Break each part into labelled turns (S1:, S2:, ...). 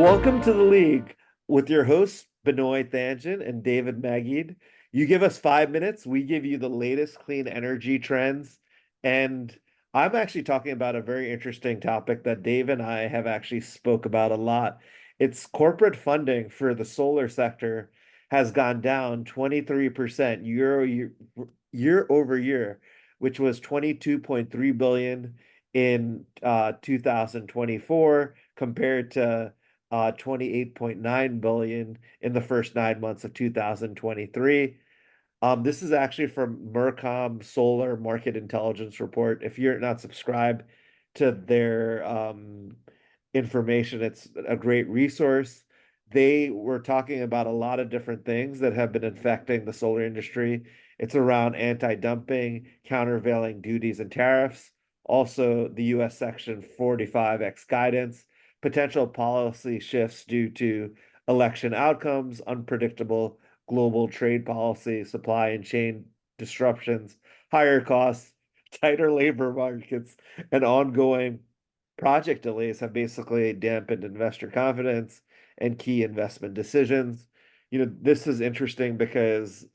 S1: Welcome to the league with your hosts, Benoit Thanjan and David Magid. You give us 5 minutes, we give you the latest clean energy trends. And I'm actually talking about a very interesting topic that Dave and I have actually spoke about a lot. It's corporate funding for the solar sector has gone down 23% year over year, which was 22.3 billion in 2024 compared to 28.9 billion in the first 9 months of 2023. This is actually from Mercom Solar Market Intelligence Report. If you're not subscribed to their information, it's a great resource. They were talking about a lot of different things that have been affecting the solar industry. It's around anti-dumping, countervailing duties and tariffs, also the US Section 45X guidance, potential policy shifts due to election outcomes, unpredictable global trade policy, supply and chain disruptions, higher costs, tighter labor markets, and ongoing project delays have basically dampened investor confidence and key investment decisions. This is interesting because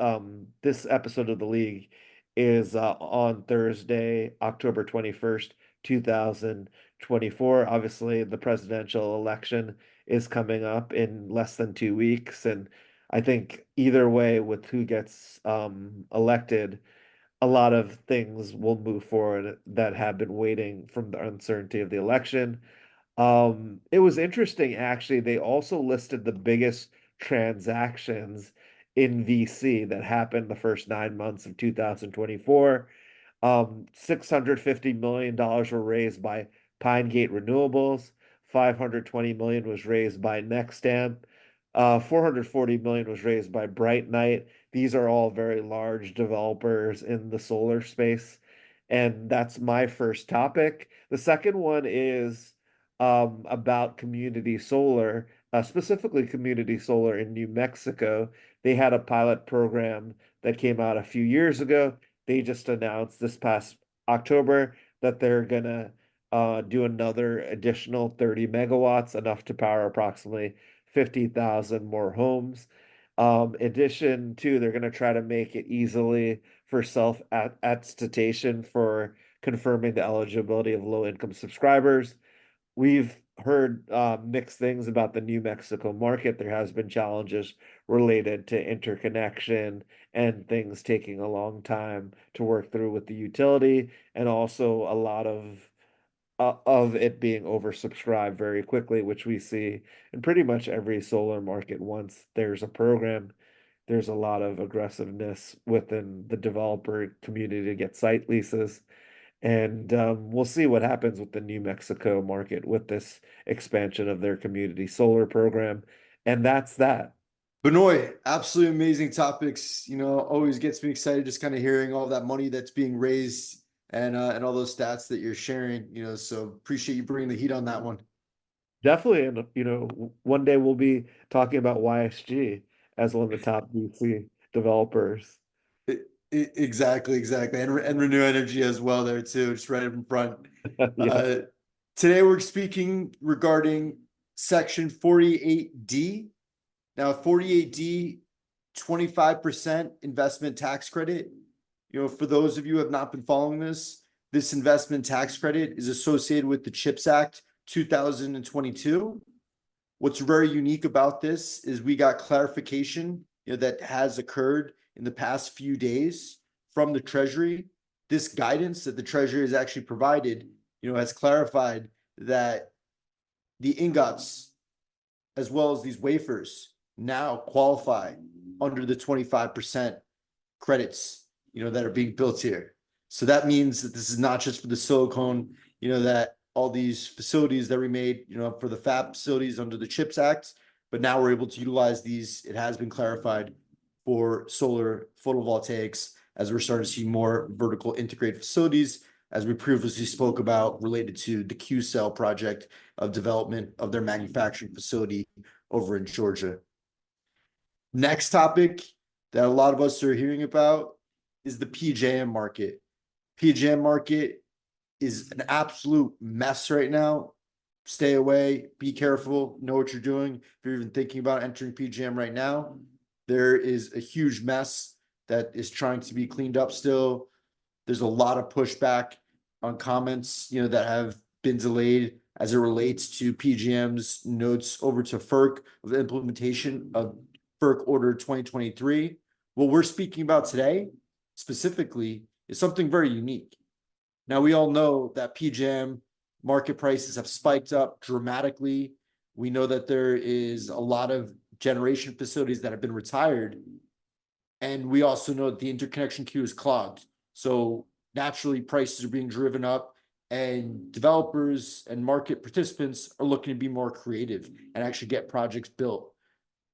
S1: this episode of the league is on Thursday, October 21st, 2024. Obviously, the presidential election is coming up in less than 2 weeks. And I think either way, with who gets elected, a lot of things will move forward that have been waiting from the uncertainty of the election. It was interesting, actually. They also listed the biggest transactions in VC that happened the first 9 months of 2024. $650 million were raised by Pine Gate Renewables. 520 million was raised by Nextamp. 440 million was raised by Bright Knight. These are all very large developers in the solar space. And that's my first topic. The second one is about community solar, specifically community solar in New Mexico. They had a pilot program that came out a few years ago. They just announced this past October that they're gonna do another additional 30 megawatts, enough to power approximately 50,000 more homes. Addition to, they're going to try to make it easily for self-attestation for confirming the eligibility of low-income subscribers. We've heard mixed things about the New Mexico market. There has been challenges related to interconnection and things taking a long time to work through with the utility, and also a lot of it being oversubscribed very quickly, which we see in pretty much every solar market. Once there's a program, there's a lot of aggressiveness within the developer community to get site leases. And we'll see what happens with the New Mexico market with this expansion of their community solar program. And that's that.
S2: Benoit, absolutely amazing topics. Always gets me excited just kind of hearing all that money that's being raised and all those stats that you're sharing. So appreciate you bringing the heat on that one.
S1: Definitely. And, one day we'll be talking about YSG as one of the top VC developers.
S2: Exactly, and Renew Energy as well there too, just right in front.
S1: Yeah.
S2: Uh, Today we're speaking regarding Section 48D. Now, 48D, 25% investment tax credit. For those of you who have not been following this investment tax credit is associated with the CHIPS Act 2022. What's very unique about this is we got clarification, that has occurred in the past few days from the Treasury. This guidance that the Treasury has actually provided, has clarified that the ingots, as well as these wafers, now qualify under the 25% credits, that are being built here. So that means that this is not just for the silicone, that all these facilities that we made, for the fab facilities under the CHIPS Act, but now we're able to utilize these. It has been clarified for solar photovoltaics as we're starting to see more vertical integrated facilities, as we previously spoke about, related to the Q-Cell project of development of their manufacturing facility over in Georgia. Next topic that a lot of us are hearing about is the PJM market. PJM market is an absolute mess right now. stay away, be careful, know what you're doing. If you're even thinking about entering PJM right now, there is a huge mess that is trying to be cleaned up still. There's a lot of pushback on comments, that have been delayed as it relates to PGM's notes over to FERC of the implementation of FERC Order 2023. What we're speaking about today specifically is something very unique. Now, we all know that PJM market prices have spiked up dramatically. We know that there is a lot of generation facilities that have been retired. And we also know that the interconnection queue is clogged. So naturally, prices are being driven up, and developers and market participants are looking to be more creative and actually get projects built.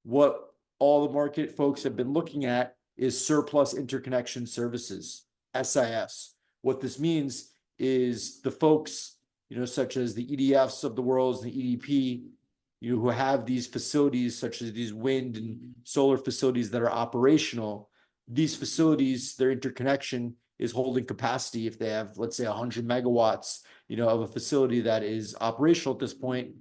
S2: What all the market folks have been looking at is surplus interconnection services, SIS. What this means is the folks, such as the EDFs of the world and the EDP, who have these facilities such as these wind and solar facilities that are operational. These facilities, their interconnection is holding capacity. If they have, let's say, 100 megawatts, of a facility that is operational at this point,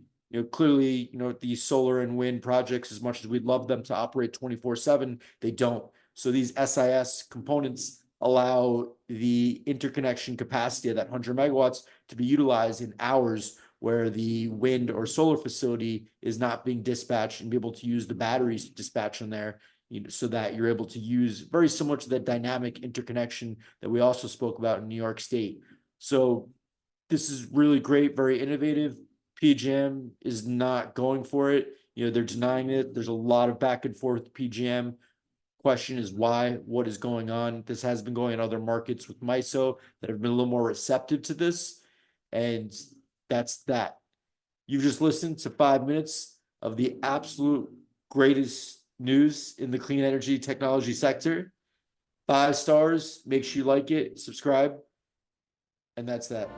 S2: clearly, these solar and wind projects, as much as we'd love them to operate 24/7, they don't. So these SIS components allow the interconnection capacity of that 100 megawatts to be utilized in hours where the wind or solar facility is not being dispatched, and be able to use the batteries to dispatch on there, so that you're able to use, very similar to the dynamic interconnection that we also spoke about in New York State. So this is really great, very innovative. PJM is not going for it. They're denying it. There's a lot of back and forth PJM. Question is why? What is going on? This has been going in other markets with MISO that have been a little more receptive to this. And that's that. You've just listened to 5 minutes of the absolute greatest news in the clean energy technology sector. 5 stars. Make sure you like it, subscribe, and that's that.